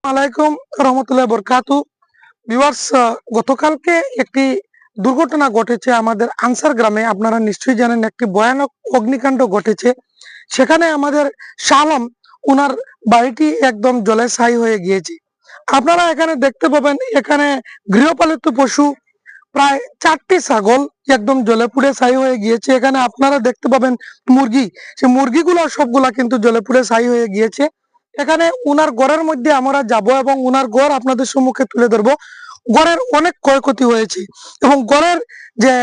আলাইকুম রহমতুল্লাহ বরকাতু। ভিউয়ার্স, গতকালকে একটি দুর্ঘটনা ঘটেছে আমাদের আনসার গ্রামে। আপনারা নিশ্চয়ই জানেন একটি ভয়ানক অগ্নিকাণ্ড ঘটেছে। সেখানে আমাদের শালম ওনার বাড়িটি একদম জলে ছাই হয়ে গিয়েছে। আপনারা এখানে দেখতে পাবেন, এখানে গৃহপালিত পশু প্রায় 4টি ছাগল একদম জলে পুড়ে ছাই হয়ে গিয়েছে। এখানে আপনারা দেখতে পাবেন মুরগি, সে মুরগিগুলো সবগুলা কিন্তু জলে পুড়ে ছাই হয়ে গিয়েছে। এখানে উনার ঘরের মধ্যে আমরা যাব এবং উনার ঘর আপনাদের সম্মুখে তুলে ধরবো। ঘরের অনেক ক্ষয়ক্ষতি হয়েছে এবং ঘরের যে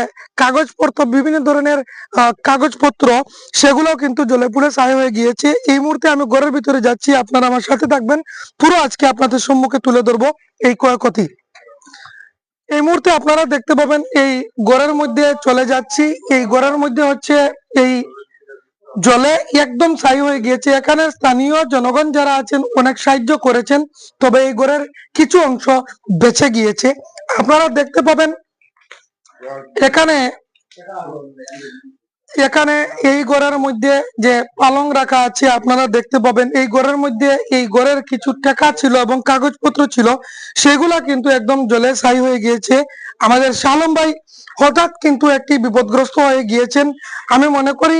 কাগজপত্র, বিভিন্ন ধরনের কাগজপত্র, সেগুলোও কিন্তু জলে পুড়ে ছাই হয়ে গিয়েছে। এই মুহূর্তে আমি ঘরের ভিতরে যাচ্ছি, আপনারা আমার সাথে থাকবেন। পুরো আজকে আপনাদের সম্মুখে তুলে ধরবো এই ক্ষয়ক্ষতি। এই মুহূর্তে আপনারা দেখতে পাবেন এই ঘরের মধ্যে চলে যাচ্ছি। এই ঘরের মধ্যে হচ্ছে এই জলে একদম ছাই হয়ে গিয়েছে। এখানে স্থানীয় জনগণ যারা আছেন অনেক সাহায্য করেছেন, তবে এই ঘরের কিছু অংশ বেঁচে গিয়েছে। আপনারা দেখতে পাবেন এখানে এখানে এই ঘরের মধ্যে যে পালং রাখা আছে, আপনারা দেখতে পাবেন এই ঘরের মধ্যে এই ঘরের কিছু টাকা ছিল এবং কাগজপত্র ছিল, সেগুলা কিন্তু একদম জলে ছাই হয়ে গিয়েছে। আমাদের শালম ভাই হঠাৎ কিন্তু একটি বিপদগ্রস্ত হয়ে গিয়েছেন। আমি মনে করি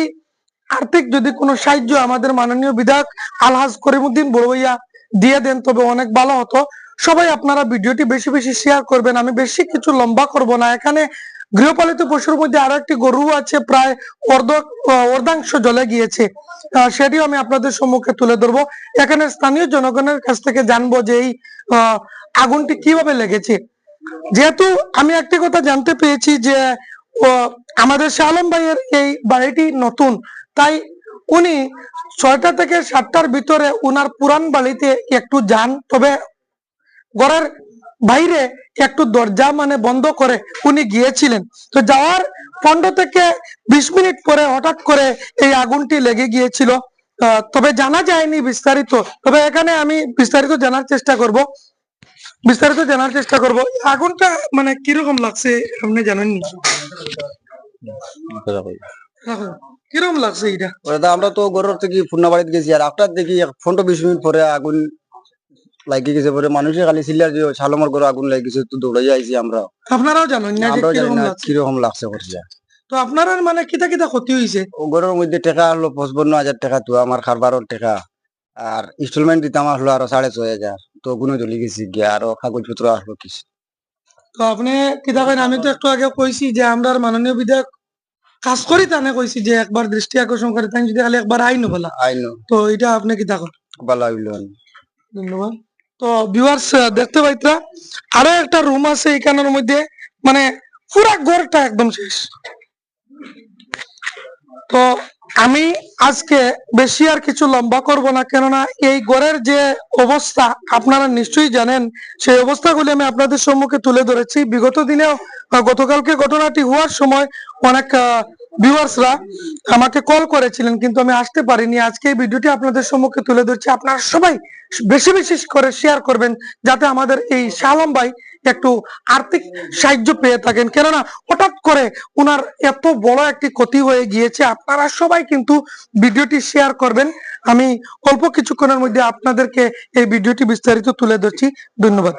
আর্থিক যদি কোনো সাহায্য আমাদের মাননীয় বিধায়ক আলহাজ করিমউদ্দিন বড় ভাইয়া দিয়ে দেন তবে অনেক ভালো হতো। সবাই আপনারা ভিডিওটি বেশি বেশি শেয়ার করবেন। আমি বেশি কিছু লম্বা করব না। এখানে গৃহপালিত পশুর মধ্যে আরো একটি গরু আছে, প্রায় অর্ধাংশ জলে গিয়েছে। সেটিও আমি আপনাদের সম্মুখে তুলে ধরবো। এখানে স্থানীয় জনগণের কাছ থেকে জানবো যে এই আগুনটি কিভাবে লেগেছে। যেহেতু আমি একটি কথা জানতে পেয়েছি যে আমাদের শালম ভাইয়ের এই বাড়িটি নতুন, তাই উনি 6টা থেকে 7টার ভিতরে উনার পুরান বাড়িতে একটু যান, তবে ঘরের বাইরে একটু দরজা বন্ধ করে উনি গিয়েছিলেন। তো যাওয়ার 15 থেকে 20 মিনিট পরে হঠাৎ করে এই আগুনটি লেগে গিয়েছিল। তবে জানা যায়নি বিস্তারিত। তবে এখানে আমি বিস্তারিত জানার চেষ্টা করব। আগুনটা কিরকম লাগছে আপনি জানেননি? কিরকম লাগছে এটা? আমরা তো ঘরের থেকে ফুন্না বাড়িতে গেছি, আর আফটার দেখি 15-20 মিনিট পরে আগুন লাগি গেছে। পরে মানুষে খালি সিলিয়ার যে শালমর ঘরে আগুন লাগি গেছে, তো দৌড়াই আইছি আমরা। আপনারাও জানেন না যে কিরকম লাগছে করছে। তো আপনার কিতা কিতা ক্ষতি হয়েছে? ও ঘরের মধ্যে টাকা হলো 55,000 টাকা, তো আমার খারবারের টাকা, আর ইনস্টলমেন্ট দিতাম আসলো আরো 6,500। তো গুনে চলে গেছি গিয়ে, আরো কাগজপত্র আসলো কিছু। তো আপনি কিতা করেন? আমি তো একটু আগে কইছি যে আমরা মাননীয় বিধায়ক কাজ করি, তানে কইছি যে একবার দৃষ্টি আকর্ষণ করে, তাই যদি খালি একবার আইনো বলা আইনো। তো এটা আপনি কিতা করেন? ভালো হইলো। ধন্যবাদ। তো ভিউয়ার্স, দেখতে পাইতা আরো একটা রুম আছে এখানের মধ্যে, পুরা ঘরটা একদম শেষ। তো আমি আজকে বেশি আর কিছু লম্বা করব না, কেননা এই ঘরের যে অবস্থা আপনারা নিশ্চয়ই জানেন। সেই অবস্থাগুলি আমি আপনাদের সম্মুখে তুলে ধরেছি। বিগত দিনেও গতকালকে ঘটনাটি হওয়ার সময় অনেক ভিউয়ার্সরা আমাকে কল করেছিলেন, কিন্তু আমি আসতে পারিনি। আজকে এই ভিডিওটি আপনাদের সম্মুখে তুলে ধরছি। আপনারা সবাই বেশি বেশি করে শেয়ার করবেন, যাতে আমাদের এই শালম ভাই একটু আর্থিক সাহায্য পেয়ে থাকেন, কেননা হঠাৎ করে উনার এত বড় একটি ক্ষতি হয়ে গিয়েছে। আপনারা সবাই কিন্তু ভিডিওটি শেয়ার করবেন। আমি অল্প কিছুক্ষণের মধ্যে আপনাদেরকে এই ভিডিওটি বিস্তারিত তুলে ধরছি। ধন্যবাদ।